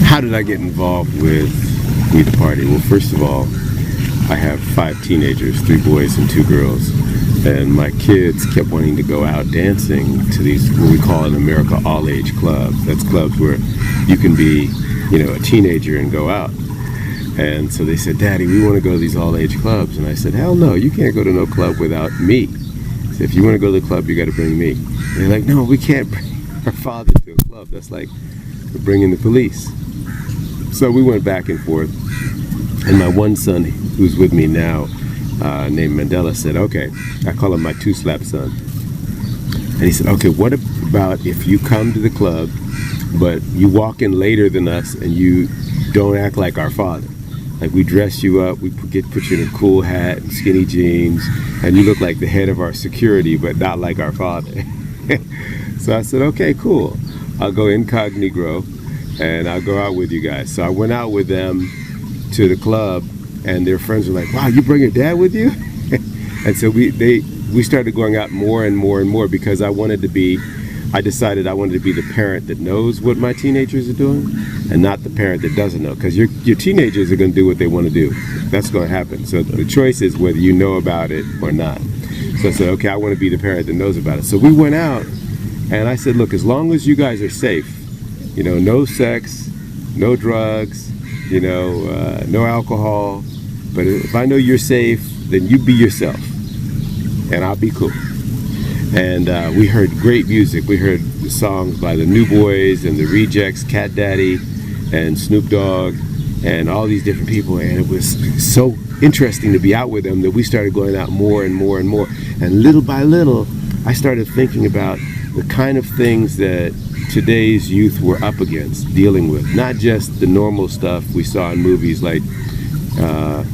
How did I get involved with We the Party? Well, first of all, I have 5 teenagers, 3 boys and 2 girls, and my kids kept wanting to go out dancing to these, what we call in America, all-age clubs. That's clubs where you can be, a teenager and go out. And so they said, Daddy, we want to go to these all-age clubs. And I said, hell no, you can't go to no club without me. I said, if you want to go to the club, you got to bring me. And they're like, no, we can't bring our father to a club. That's like bringing the police. So we went back and forth, and my one son, who's with me now, named Mandela, said, okay, I call him my 2-slap son. And he said, okay, what about if you come to the club, but you walk in later than us and you don't act like our father? Like, we dress you up, we put you in a cool hat and skinny jeans, and you look like the head of our security, but not like our father. So I said, okay, cool. I'll go incognito, and I'll go out with you guys. So I went out with them to the club, and their friends were like, wow, you bring your dad with you? And so we started going out more and more and more, because I decided I wanted to be the parent that knows what my teenagers are doing, and not the parent that doesn't know, because your teenagers are going to do what they want to do. That's going to happen. So the choice is whether you know about it or not. So I said, okay, I want to be the parent that knows about it. So we went out, and I said, look, as long as you guys are safe, no sex, no drugs, no alcohol. But if I know you're safe, then you be yourself, and I'll be cool. And we heard great music. We heard songs by the New Boys and the Rejects, Cat Daddy, and Snoop Dogg, and all these different people. And it was so interesting to be out with them that we started going out more and more and more. And little by little, I started thinking about the kind of things that today's youth were up against, dealing with. Not just the normal stuff we saw in movies like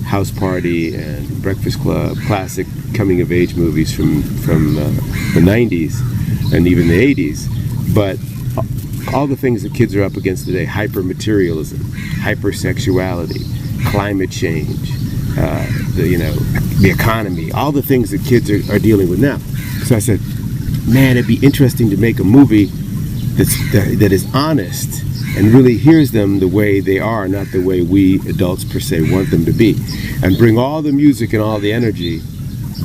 House Party and Breakfast Club, classic coming-of-age movies from the 90s and even the 80s, but all the things that kids are up against today: hyper-materialism, hypersexuality, climate change, the economy, all the things that kids are dealing with now. So I said, man, it'd be interesting to make a movie that is honest and really hears them the way they are, not the way we adults per se want them to be, and bring all the music and all the energy,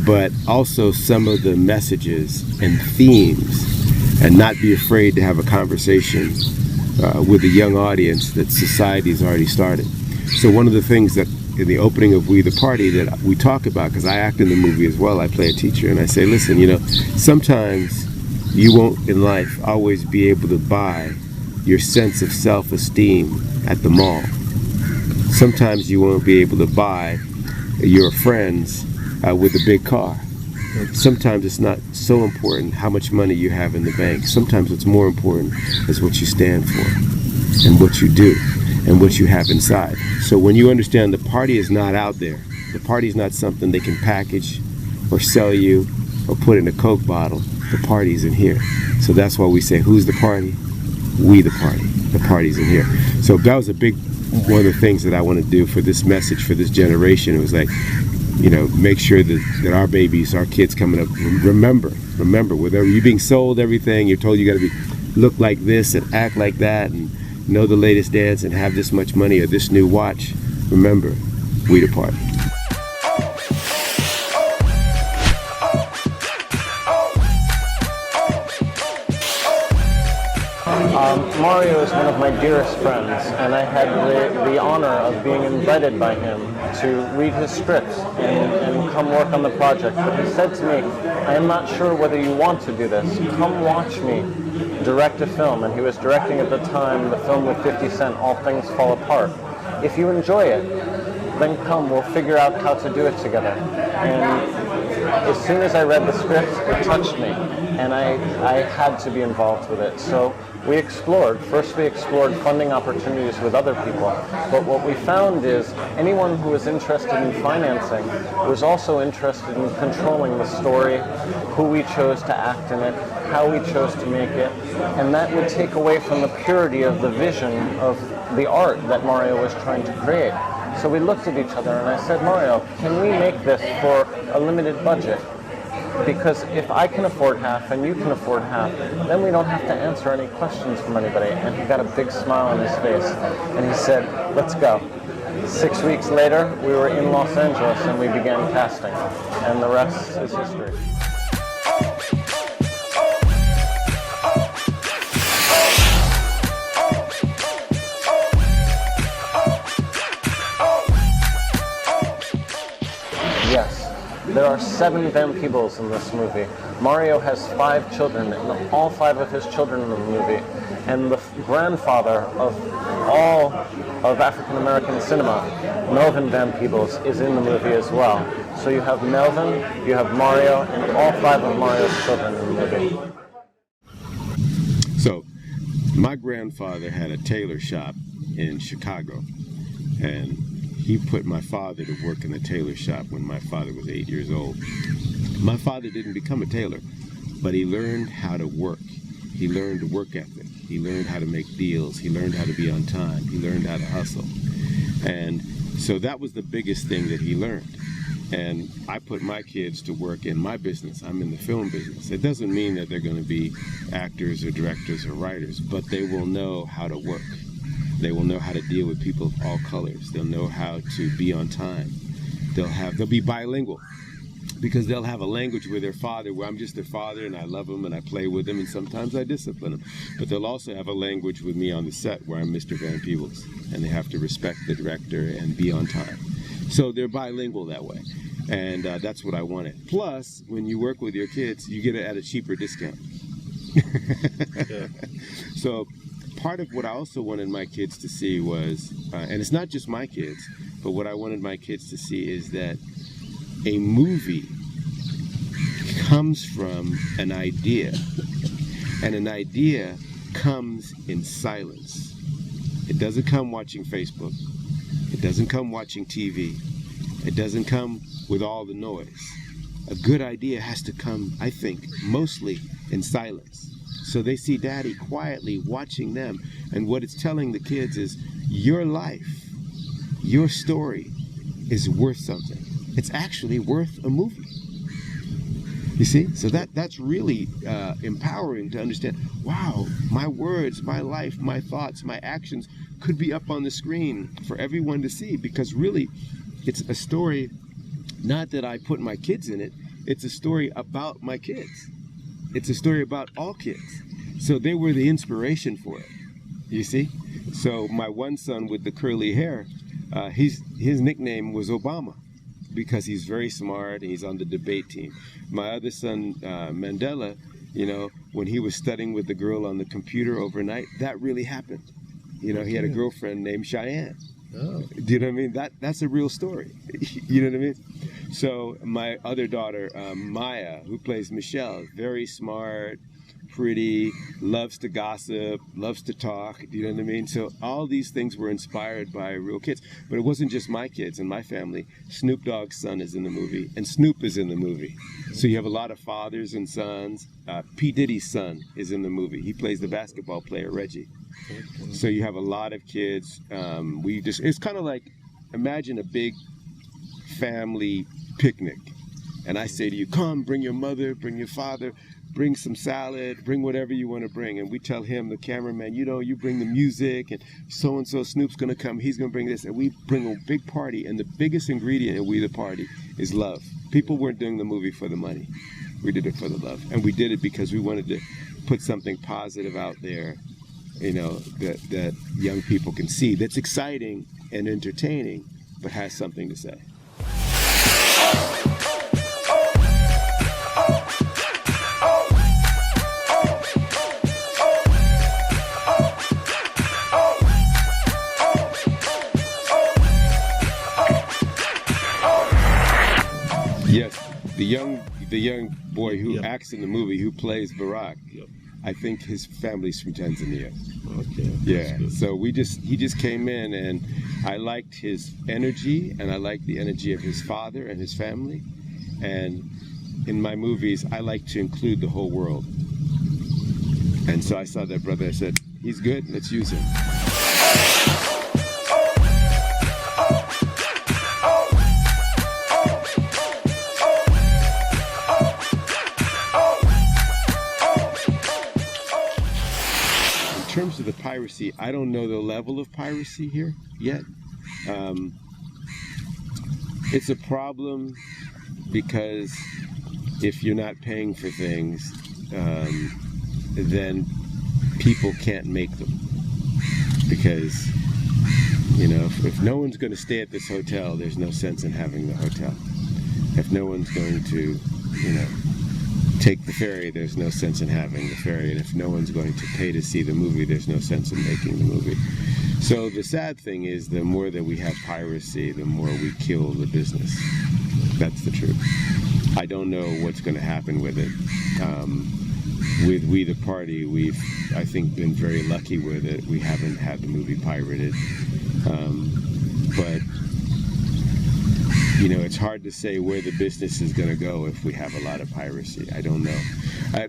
but also some of the messages and themes, and not be afraid to have a conversation with a young audience that society's already started. So one of the things that in the opening of We the Party that we talk about, because I act in the movie as well, I play a teacher, and I say, listen, sometimes you won't in life always be able to buy your sense of self-esteem at the mall. Sometimes you won't be able to buy your friends with a big car. Sometimes it's not so important how much money you have in the bank. Sometimes what's more important is what you stand for, and what you do, and what you have inside. So when you understand the party is not out there, the party is not something they can package or sell you or put in a Coke bottle, the party's in here. So that's why we say, who's the party? We the party. The party's in here. So that was one of the things that I want to do for this message, for this generation. It was like, make sure that our babies, our kids coming up, remember, whether you're being sold everything, you're told you got to look like this and act like that and know the latest dance and have this much money or this new watch, remember, we the party. Mario is one of my dearest friends, and I had the honor of being invited by him to read his scripts and come work on the project. But he said to me, I am not sure whether you want to do this. Come watch me direct a film. And he was directing at the time the film with 50 Cent, All Things Fall Apart. If you enjoy it, then come, we'll figure out how to do it together. And as soon as I read the script, it touched me, and I had to be involved with it. So we explored. First we explored funding opportunities with other people, but what we found is anyone who was interested in financing was also interested in controlling the story, who we chose to act in it, how we chose to make it, and that would take away from the purity of the vision of the art that Mario was trying to create. So we looked at each other and I said, Mario, can we make this for a limited budget? Because if I can afford half and you can afford half, then we don't have to answer any questions from anybody. And he got a big smile on his face and he said, let's go. 6 weeks later, we were in Los Angeles and we began casting. And the rest is history. Yes, there are 7 Van Peebles in this movie. Mario has 5 children, and all 5 of his children in the movie. And the grandfather of all of African American cinema, Melvin Van Peebles, is in the movie as well. So you have Melvin, you have Mario, and all 5 of Mario's children in the movie. So, my grandfather had a tailor shop in Chicago, and he put my father to work in the tailor shop when my father was 8 years old. My father didn't become a tailor, but he learned how to work. He learned the work ethic. He learned how to make deals. He learned how to be on time. He learned how to hustle. And so that was the biggest thing that he learned. And I put my kids to work in my business. I'm in the film business. It doesn't mean that they're going to be actors or directors or writers, but they will know how to work. They will know how to deal with people of all colors. They'll know how to be on time. They'll be bilingual, because they'll have a language with their father where I'm just their father and I love them and I play with them and sometimes I discipline them. But they'll also have a language with me on the set where I'm Mr. Van Peebles, and they have to respect the director and be on time. So they're bilingual that way. And that's what I wanted. Plus, when you work with your kids, you get it at a cheaper discount. Yeah. So part of what I also wanted my kids to see was, and it's not just my kids, but what I wanted my kids to see is that a movie comes from an idea, and an idea comes in silence. It doesn't come watching Facebook. It doesn't come watching TV. It doesn't come with all the noise. A good idea has to come, I think, mostly in silence. So they see Daddy quietly watching them, and what it's telling the kids is, your life, your story is worth something. It's actually worth a movie. You see? So that's really empowering to understand, wow, my words, my life, my thoughts, my actions could be up on the screen for everyone to see, because really it's a story, not that I put my kids in it, it's a story about my kids. It's a story about all kids. So they were the inspiration for it, you see? So my one son with the curly hair, his nickname was Obama, because he's very smart and he's on the debate team. My other son, Mandela, you know, when he was studying with the girl on the computer overnight, that really happened. You know, he had a girlfriend named Cheyenne. Oh. Do you know what I mean? That's a real story. You know what I mean? So my other daughter, Maya, who plays Michelle, very smart, pretty, loves to gossip, loves to talk, do you know what I mean? So all these things were inspired by real kids. But it wasn't just my kids and my family. Snoop Dogg's son is in the movie, and Snoop is in the movie. So you have a lot of fathers and sons. P. Diddy's son is in the movie. He plays the basketball player, Reggie. So you have a lot of kids. It's kind of like, imagine a big family picnic. And I say to you, come, bring your mother, bring your father, bring some salad, bring whatever you want to bring. And we tell him, the cameraman, you know, you bring the music, and so-and-so Snoop's going to come, he's going to bring this. And we bring a big party, and the biggest ingredient in We the Party is love. People weren't doing the movie for the money. We did it for the love. And we did it because we wanted to put something positive out there that young people can see, that's exciting and entertaining, but has something to say. Yes, the young boy who acts in the movie, who plays Barack. Yep. I think his family's from Tanzania. Okay. Yeah. So he just came in, and I liked his energy, and I liked the energy of his father and his family. And in my movies, I like to include the whole world. And so I saw that brother. I said, he's good. Let's use him. In terms of the piracy, I don't know the level of piracy here yet. It's a problem because if you're not paying for things, then people can't make them. Because, if no one's going to stay at this hotel, there's no sense in having the hotel. If no one's going to, take the ferry, there's no sense in having the ferry. And if no one's going to pay to see the movie, there's no sense in making the movie. So the sad thing is, the more that we have piracy, the more we kill the business. That's the truth. I don't know what's going to happen with it. With We the Party, we've, I think, been very lucky with it. We haven't had the movie pirated. But it's hard to say where the business is going to go if we have a lot of piracy. I don't know.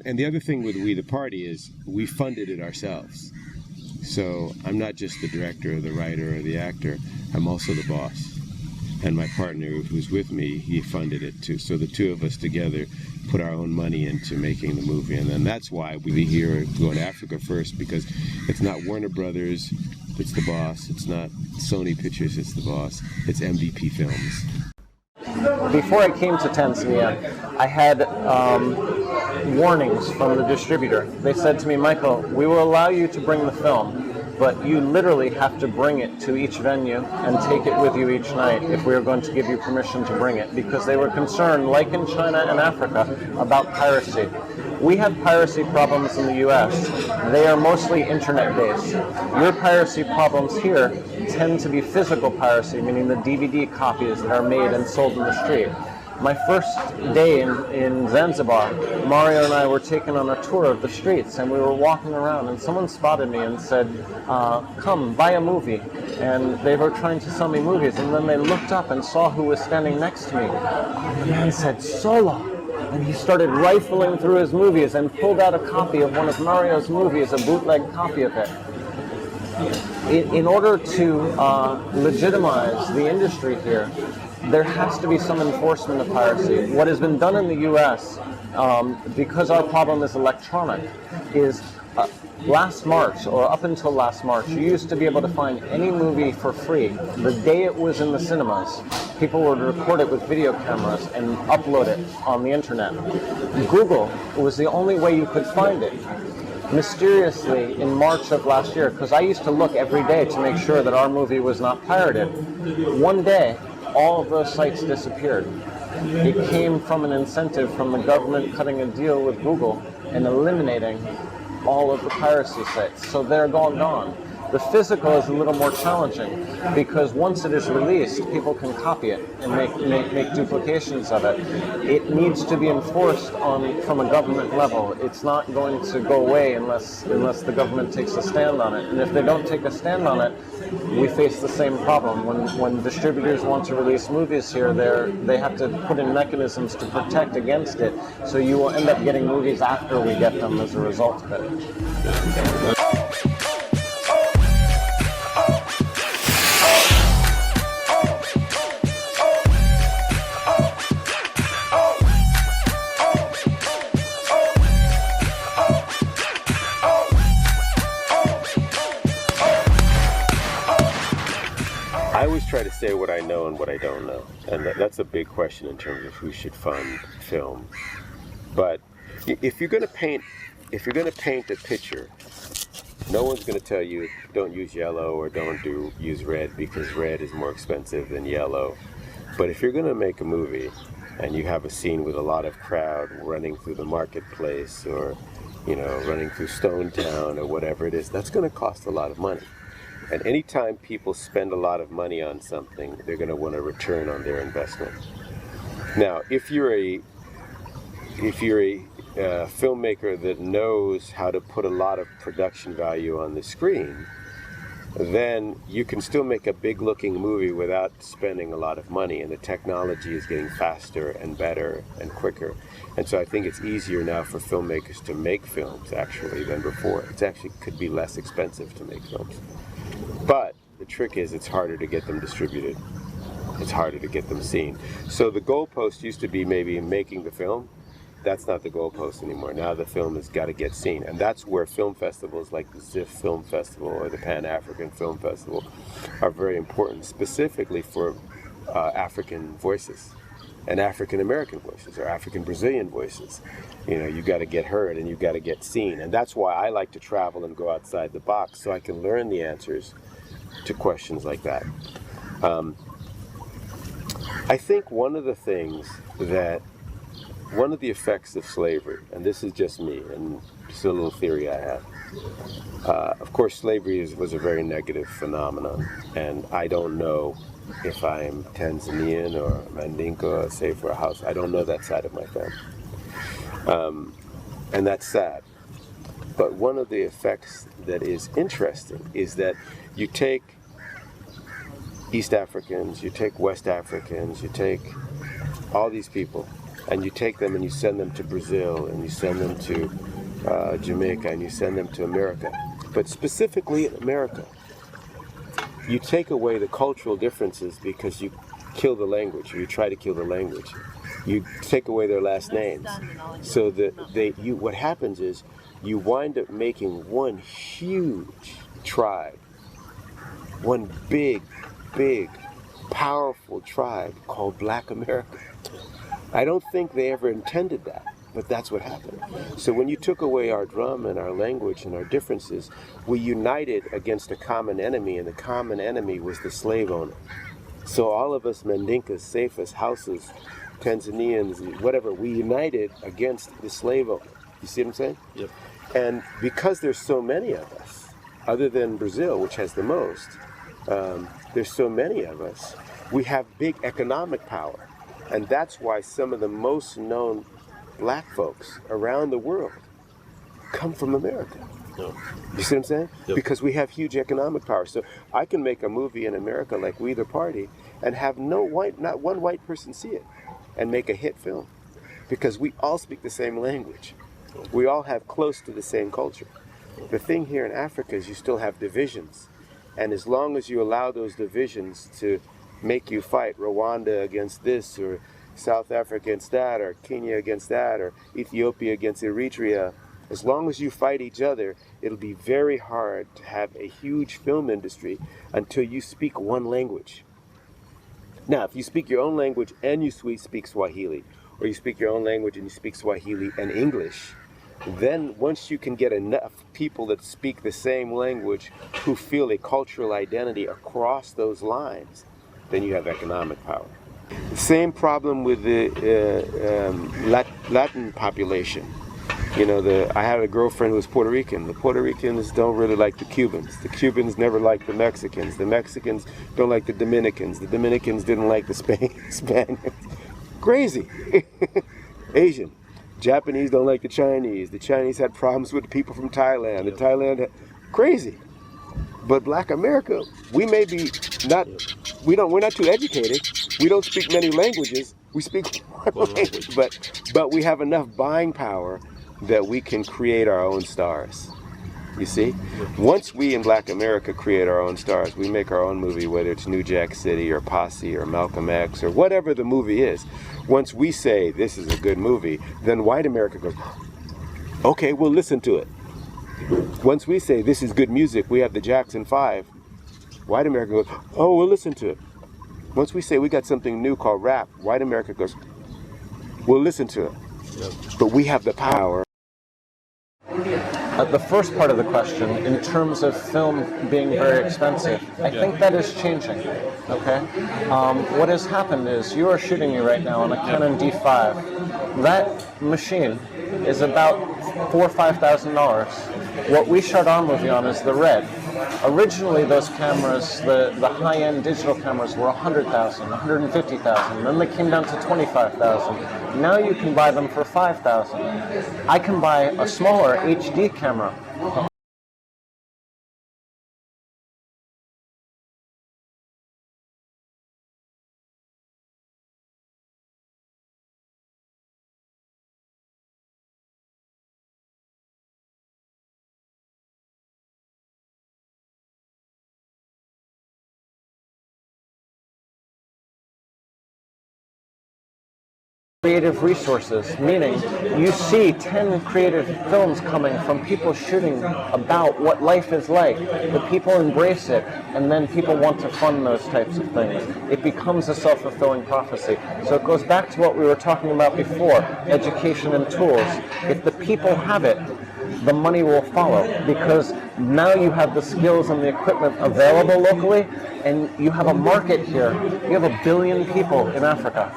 And the other thing with We the Party is we funded it ourselves. So I'm not just the director or the writer or the actor, I'm also the boss. And my partner who's with me, he funded it too. So the two of us together put our own money into making the movie. And then that's why we here go to Africa first, because it's not Warner Brothers, it's the boss. It's not Sony Pictures, it's the boss. It's MVP Films. Before I came to Tanzania, I had warnings from the distributor. They said to me, Michael, we will allow you to bring the film, but you literally have to bring it to each venue and take it with you each night if we are going to give you permission to bring it, because they were concerned, like in China and Africa, about piracy. We have piracy problems in the US. They are mostly internet-based. Your piracy problems here tend to be physical piracy, meaning the DVD copies that are made and sold in the street. My first day in Zanzibar, Mario and I were taken on a tour of the streets, and we were walking around, and someone spotted me and said, come, buy a movie. And they were trying to sell me movies, and then they looked up and saw who was standing next to me. The man said, Sola. And he started rifling through his movies and pulled out a copy of one of Mario's movies, a bootleg copy of it. In order to legitimize the industry here, there has to be some enforcement of piracy. What has been done in the US, because our problem is electronic, is last March, or up until last March, you used to be able to find any movie for free. The day it was in the cinemas, people would record it with video cameras and upload it on the internet. Google was the only way you could find it. Mysteriously, in March of last year, because I used to look every day to make sure that our movie was not pirated, one day, all of those sites disappeared. It came from an incentive from the government cutting a deal with Google and eliminating all of the piracy sites. So they're gone. The physical is a little more challenging because once it is released, people can copy it and make duplications of it. It needs to be enforced from a government level. It's not going to go away unless the government takes a stand on it. And if they don't take a stand on it, we face the same problem. When distributors want to release movies here, they have to put in mechanisms to protect against it. So you will end up getting movies after we get them as a result of it. I always try to say what I know and what I don't know, and that's a big question in terms of who should fund film. But if you're going to paint a picture, No one's going to tell you don't use yellow or don't use red because red is more expensive than yellow. But if you're going to make a movie and you have a scene with a lot of crowd running through the marketplace or, running through Stone Town or whatever it is, that's going to cost a lot of money. And anytime people spend a lot of money on something, they're going to want a return on their investment. Now, if you're a filmmaker that knows how to put a lot of production value on the screen, then you can still make a big looking movie without spending a lot of money, and the technology is getting faster and better and quicker. And so I think it's easier now for filmmakers to make films actually than before. It actually could be less expensive to make films. But the trick is it's harder to get them distributed. It's harder to get them seen. So the goalpost used to be maybe making the film. That's not the goalpost anymore. Now the film has got to get seen. And that's where film festivals like the ZIF Film Festival or the Pan-African Film Festival are very important, specifically for African voices and African American voices or African Brazilian voices. You got to get heard and you got to get seen. And that's why I like to travel and go outside the box so I can learn the answers to questions like that. I think one of the effects of slavery, and this is just me, and it's a little theory I have. Of course, slavery was a very negative phenomenon, and I don't know if I'm Tanzanian or Mandinka, say for a house. I don't know that side of my family. And that's sad. But one of the effects that is interesting is that you take East Africans, you take West Africans, you take all these people, and you take them and you send them to Brazil, and you send them to Jamaica, and you send them to America. But specifically in America, you take away the cultural differences because you kill the language, or you try to kill the language. You take away their last names. So that what happens is you wind up making one huge tribe, one big, powerful tribe called Black America. I don't think they ever intended that, but that's what happened. So when you took away our drum and our language and our differences, we united against a common enemy, and the common enemy was the slave owner. So all of us Mandinkas, Safas, Houses, Tanzanians, whatever, we united against the slave owner. You see what I'm saying? Yep. And because there's so many of us, other than Brazil, which has the most, there's so many of us, we have big economic power. And that's why some of the most known black folks around the world come from America. Yep. You see what I'm saying? Yep. Because we have huge economic power. So I can make a movie in America like We the Party and have not one white person see it and make a hit film. Because we all speak the same language. We all have close to the same culture. The thing here in Africa is you still have divisions. And as long as you allow those divisions to make you fight Rwanda against this, or South Africa against that, or Kenya against that, or Ethiopia against Eritrea, as long as you fight each other, it'll be very hard to have a huge film industry until you speak one language. Now, if you speak your own language and you speak Swahili, or you speak your own language and you speak Swahili and English, then once you can get enough people that speak the same language who feel a cultural identity across those lines, then you have economic power. The same problem with the Latin population. I had a girlfriend who was Puerto Rican. The Puerto Ricans don't really like the Cubans. The Cubans never liked the Mexicans. The Mexicans don't like the Dominicans. The Dominicans didn't like the Spaniards. Crazy. Asian. Japanese don't like the Chinese. The Chinese had problems with the people from Thailand. The Thailand had, crazy. But Black America, we may be not, we're not too educated. We don't speak many languages. We speak one language, but we have enough buying power that we can create our own stars. You see? Once we in Black America create our own stars, we make our own movie, whether it's New Jack City or Posse or Malcolm X or whatever the movie is. Once we say this is a good movie, then white America goes, okay, we'll listen to it. Once we say this is good music, we have the Jackson 5, white America goes, oh, we'll listen to it. Once we say we got something new called rap, white America goes, we'll listen to it. But we have the power. The first part of the question, in terms of film being very expensive, I think that is changing. Okay, what has happened is you are shooting me right now on a Canon D5. That machine is about $4,000 or $5,000. What we shot our movie on is the Red. Originally, those cameras, the high-end digital cameras, were $100,000, $150,000. Then they came down to $25,000. Now you can buy them for $5,000. I can buy a smaller HD camera. Creative resources, meaning you see 10 creative films coming from people shooting about what life is like. The people embrace it, and then people want to fund those types of things. It becomes a self-fulfilling prophecy. So it goes back to what we were talking about before, education and tools. If the people have it, the money will follow, because now you have the skills and the equipment available locally, and you have a market here. You have 1 billion people in Africa.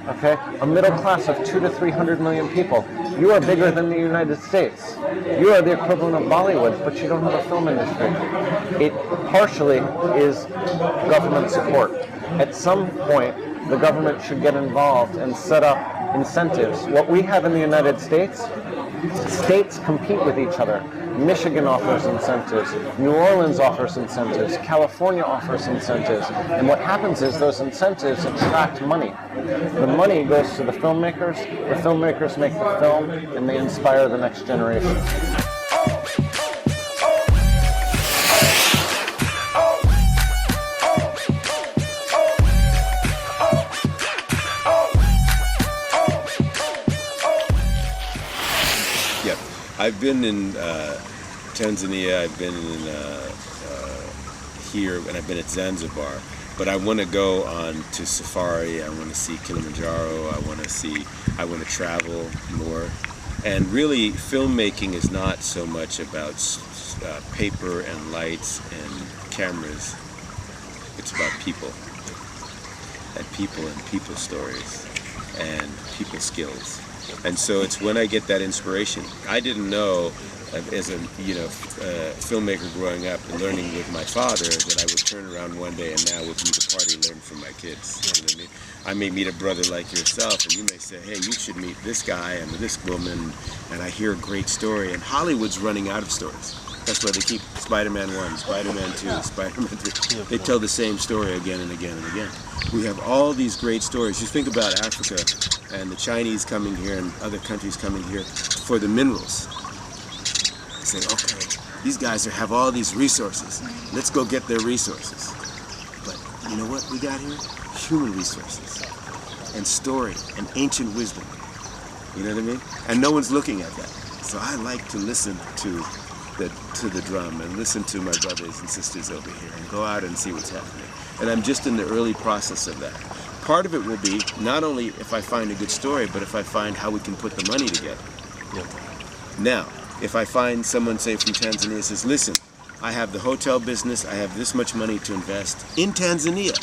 Okay, a middle class of 200 to 300 million people. You are bigger than the United States. You are the equivalent of Bollywood, but you don't have a film industry. It partially is government support. At some point, the government should get involved and set up incentives. What we have in the United States, states compete with each other. Michigan offers incentives, New Orleans offers incentives, California offers incentives, and what happens is those incentives attract money. The money goes to the filmmakers make the film, and they inspire the next generation. I've been in Tanzania, I've been in here, and I've been at Zanzibar. But I want to go on to safari. I want to see Kilimanjaro. I want to travel more. And really, filmmaking is not so much about paper and lights and cameras. It's about people and people stories and people skills. And so it's when I get that inspiration. I didn't know, as a filmmaker growing up and learning with my father, that I would turn around one day and now would meet a party and learn from my kids. You know what I mean? I may meet a brother like yourself, and you may say, hey, you should meet this guy and this woman, and I hear a great story. And Hollywood's running out of stories. That's why they keep Spider-Man 1, Spider-Man 2, Spider-Man 3. They tell the same story again and again and again. We have all these great stories. Just think about Africa and the Chinese coming here and other countries coming here for the minerals. Say, okay, these guys have all these resources. Let's go get their resources. But you know what we got here? Human resources and story and ancient wisdom. You know what I mean? And no one's looking at that. So I like to listen to the drum and listen to my brothers and sisters over here and go out and see what's happening. And I'm just in the early process of that. Part of it will be not only if I find a good story, but if I find how we can put the money together. Yeah. Now, if I find someone, say from Tanzania, says, listen, I have the hotel business, I have this much money to invest in Tanzania.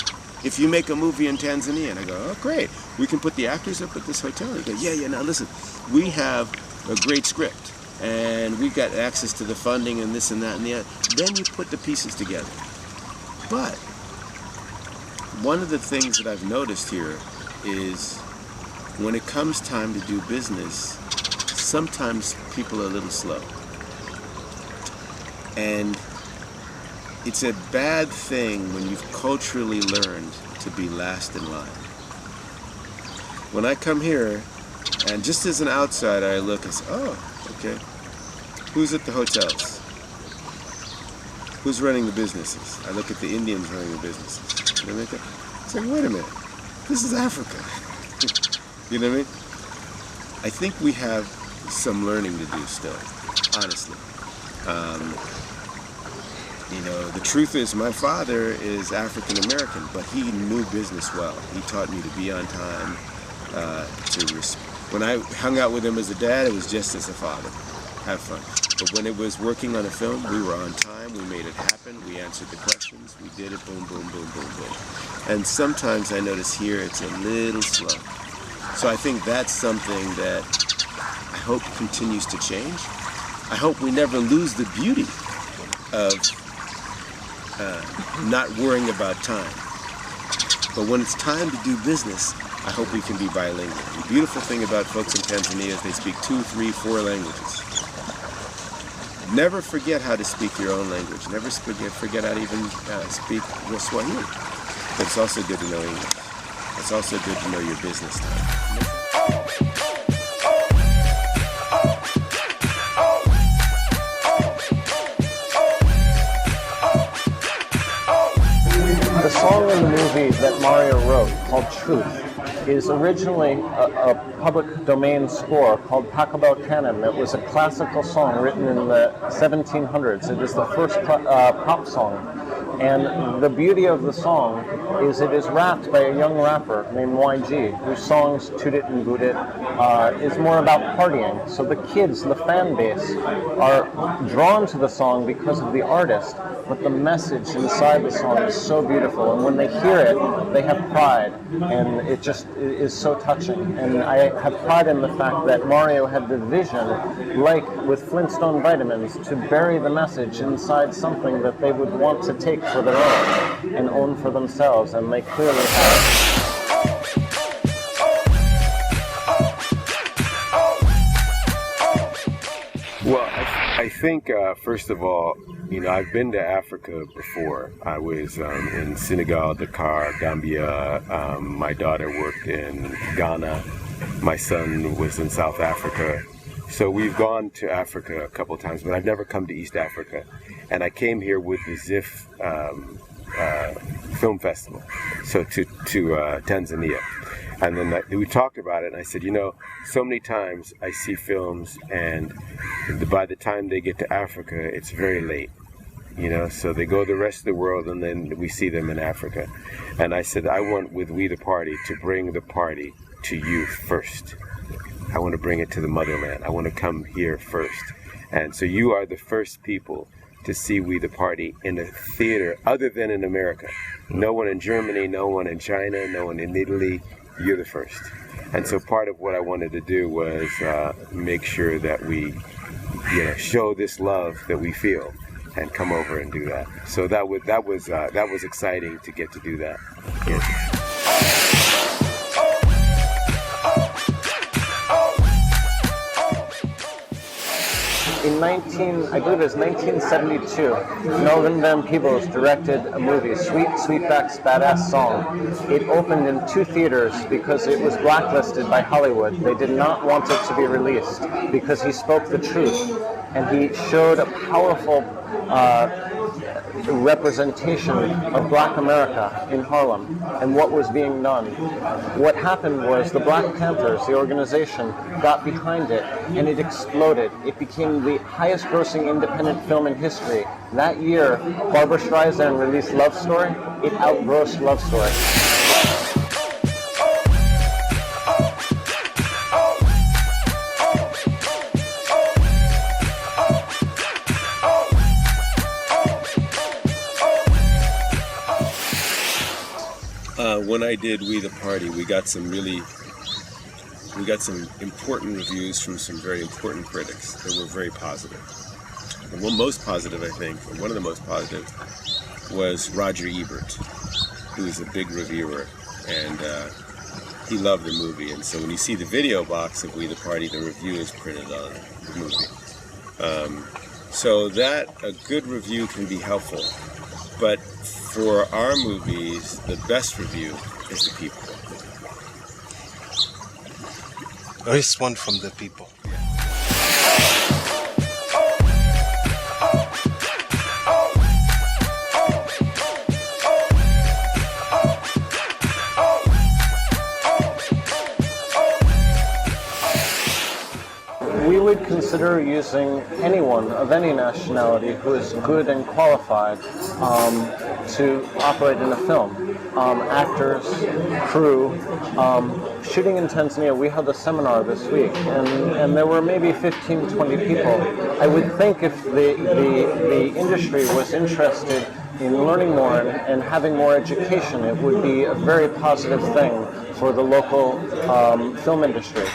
If you make a movie in Tanzania, and I go, oh great, we can put the actors up at this hotel. And you go, yeah, now listen, we have a great script, and we've got access to the funding and this and that and the other. Then you put the pieces together. But one of the things that I've noticed here is when it comes time to do business, sometimes people are a little slow. And it's a bad thing when you've culturally learned to be last in line. When I come here, and just as an outsider, I look and say, oh, okay, who's at the hotels? Who's running the businesses? I look at the Indians running the businesses. You know what I mean? It's like, wait a minute, this is Africa. You know what I mean? I think we have some learning to do still, honestly. The truth is my father is African American, but he knew business well. He taught me to be on time. When I hung out with him as a dad, it was just as a father. Have fun. But when it was working on a film, we were on time, we made it happen, we answered the questions, we did it, boom, boom, boom, boom, boom. And sometimes I notice here it's a little slow. So I think that's something that I hope continues to change. I hope we never lose the beauty of not worrying about time. But when it's time to do business, I hope we can be bilingual. The beautiful thing about folks in Tanzania is they speak 2, 3, 4 languages. Never forget how to speak your own language. Never forget how to even speak Swahili. But it's also good to know English. It's also good to know your business time. The song in the movie that Mario wrote, called Truth, is originally a public domain score called Pachelbel Canon. It was a classical song written in the 1700s. It is the first pop song. And the beauty of the song is it is rapped by a young rapper named YG, whose songs, Toot It and Boot It, is more about partying. So the kids, the fan base, are drawn to the song because of the artist, but the message inside the song is so beautiful. And when they hear it, they have pride, and it just is so touching. And I have pride in the fact that Mario had the vision, like with Flintstone vitamins, to bury the message inside something that they would want to take for their own and own for themselves, and they clearly have. Well, I think, first of all, I've been to Africa before. I was in Senegal, Dakar, Gambia. My daughter worked in Ghana. My son was in South Africa. So we've gone to Africa a couple times, but I've never come to East Africa. And I came here with the ZIF Film Festival, so to Tanzania. And then we talked about it, and I said, so many times I see films, and by the time they get to Africa, it's very late. So they go the rest of the world, and then we see them in Africa. And I said, I want, with We the Party, to bring the party to you first. I want to bring it to the motherland. I want to come here first. And so you are the first people to see We the Party in a theater other than in America. No one in Germany, no one in China, no one in Italy. You're the first. And so part of what I wanted to do was make sure that we show this love that we feel and come over and do that. So that was exciting to get to do that. Yeah. In I believe it was 1972, Melvin Van Peebles directed a movie, Sweetback's Badass Song. It opened in 2 theaters because it was blacklisted by Hollywood. They did not want it to be released because he spoke the truth, and he showed a powerful representation of Black America in Harlem and what was being done. What happened was the Black Panthers, the organization, got behind it, and it exploded. It became the highest grossing independent film in history. That year, Barbra Streisand released Love Story. It outgrossed Love Story. When I did We the Party, we got some important reviews from some very important critics that were very positive. And one most positive, I think, or one of the most positive, was Roger Ebert, who is a big reviewer, and he loved the movie. And so when you see the video box of We the Party, the review is printed on the movie. So that a good review can be helpful, but for our movies, the best review is the people. There is one from the people. We would consider using anyone of any nationality who is good and qualified to operate in a film. Actors, crew, shooting in Tanzania, we held a seminar this week, and there were maybe 15 to 20 people. I would think if the industry was interested in learning more and having more education, it would be a very positive thing for the local film industry.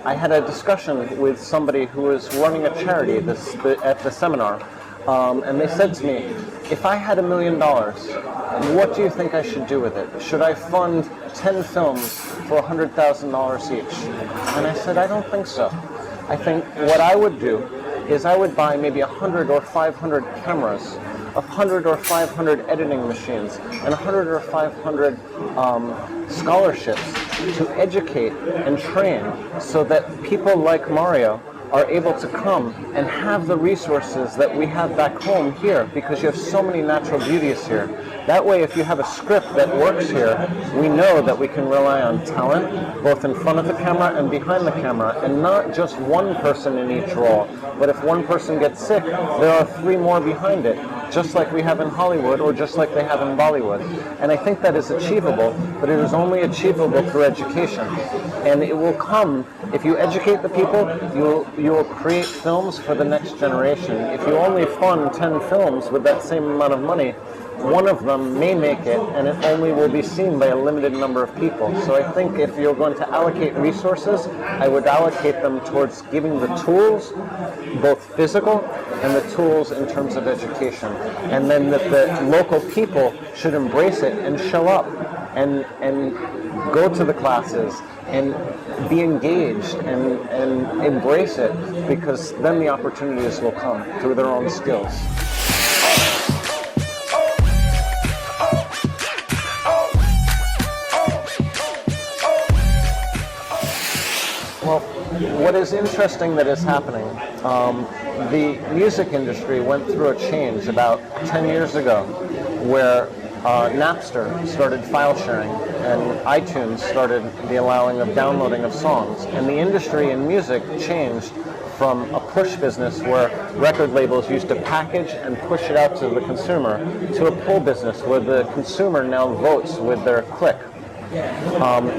I had a discussion with somebody who was running a charity at the seminar, and they said to me, if I had $1 million, what do you think I should do with it? Should I fund 10 films for $100,000 each? And I said, I don't think so. I think what I would do is I would buy maybe 100 or 500 cameras, 100 or 500 editing machines, and 100 or 500 scholarships to educate and train so that people like Mario are able to come and have the resources that we have back home here, because you have so many natural beauties here. That way, if you have a script that works here, we know that we can rely on talent, both in front of the camera and behind the camera, and not just one person in each role. But if one person gets sick, there are 3 more behind it, just like we have in Hollywood or just like they have in Bollywood. And I think that is achievable, but it is only achievable through education. And it will come, if you educate the people, you will create films for the next generation. If you only fund 10 films with that same amount of money, one of them may make it, and it only will be seen by a limited number of people. So I think if you're going to allocate resources, I would allocate them towards giving the tools, both physical and the tools in terms of education. And then that the local people should embrace it and show up and go to the classes and be engaged and embrace it, because then the opportunities will come through their own skills. Well, what is interesting that is happening, the music industry went through a change about 10 years ago where Napster started file sharing and iTunes started the allowing of downloading of songs. And the industry in music changed from a push business where record labels used to package and push it out to the consumer to a pull business where the consumer now votes with their click.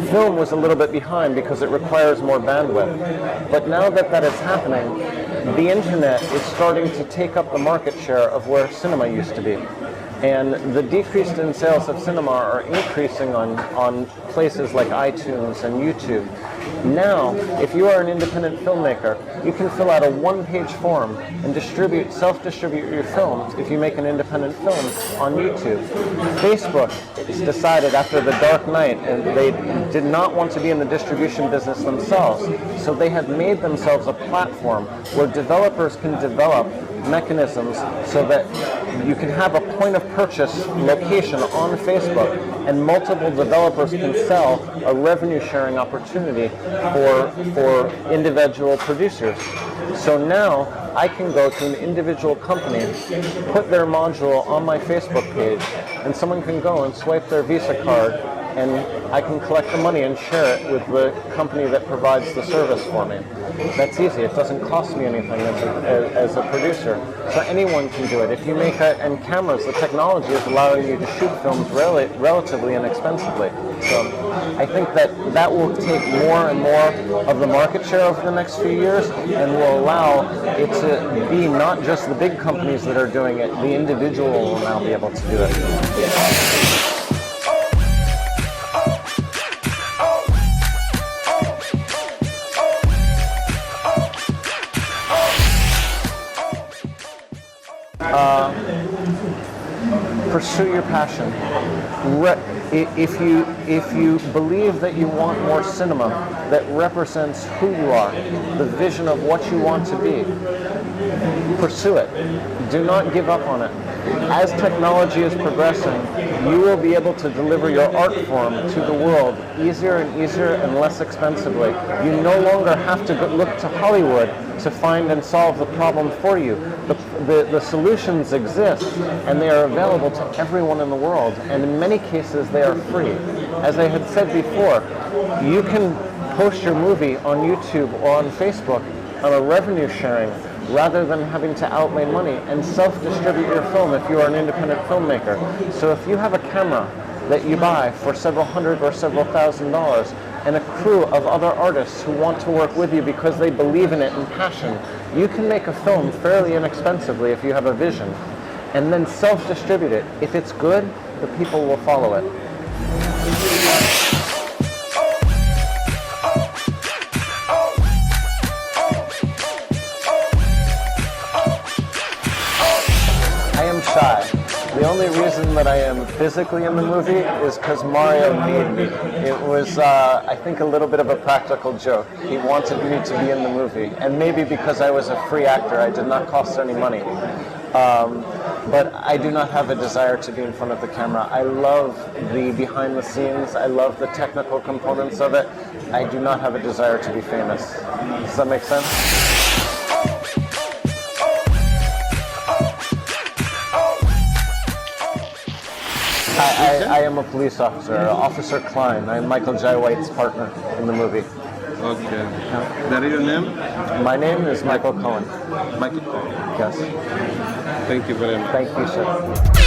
Film was a little bit behind because it requires more bandwidth. But now that that is happening, the internet is starting to take up the market share of where cinema used to be. And the decrease in sales of cinema are increasing on places like iTunes and YouTube. Now, if you are an independent filmmaker, you can fill out a one-page form and self-distribute your films if you make an independent film on YouTube. Facebook has decided after the Dark Knight, and they did not want to be in the distribution business themselves, so they have made themselves a platform where developers can develop mechanisms so that you can have a point of purchase location on Facebook, and multiple developers can sell a revenue sharing opportunity for individual producers. So now I can go to an individual company, put their module on my Facebook page, and someone can go and swipe their Visa card, and I can collect the money and share it with the company that provides the service for me. That's easy. It doesn't cost me anything as a producer. So anyone can do it. If you make and cameras, the technology is allowing you to shoot films relatively inexpensively. So I think that will take more and more of the market share over the next few years, and will allow it to be not just the big companies that are doing it, the individual will now be able to do it. Pursue your passion. If you believe that you want more cinema that represents who you are, the vision of what you want to be, pursue it. Do not give up on it. As technology is progressing, you will be able to deliver your art form to the world easier and less expensively. You no longer have to look to Hollywood to find and solve the problem for you. The solutions exist, and they are available to everyone in the world, and in many cases they are free. As I had said before, you can post your movie on YouTube or on Facebook on a revenue sharing rather than having to outlay money, and self-distribute your film if you are an independent filmmaker. So if you have a camera that you buy for several hundred or several $1,000s, and crew of other artists who want to work with you because they believe in it and passion. You can make a film fairly inexpensively if you have a vision, and then self-distribute it. If it's good, the people will follow it. I am shy. The only reason that I am physically in the movie is because Mario made me. It was, I think, a little bit of a practical joke. He wanted me to be in the movie, and maybe because I was a free actor, I did not cost any money. But I do not have a desire to be in front of the camera. I love the behind the scenes. I love the technical components of it. I do not have a desire to be famous. Does that make sense? I am a police officer, Officer Klein. I'm Michael Jai White's partner in the movie. Okay. That is your name? My name is Michael Cohen. Michael Cohen. Yes. Thank you very much. Thank you, sir.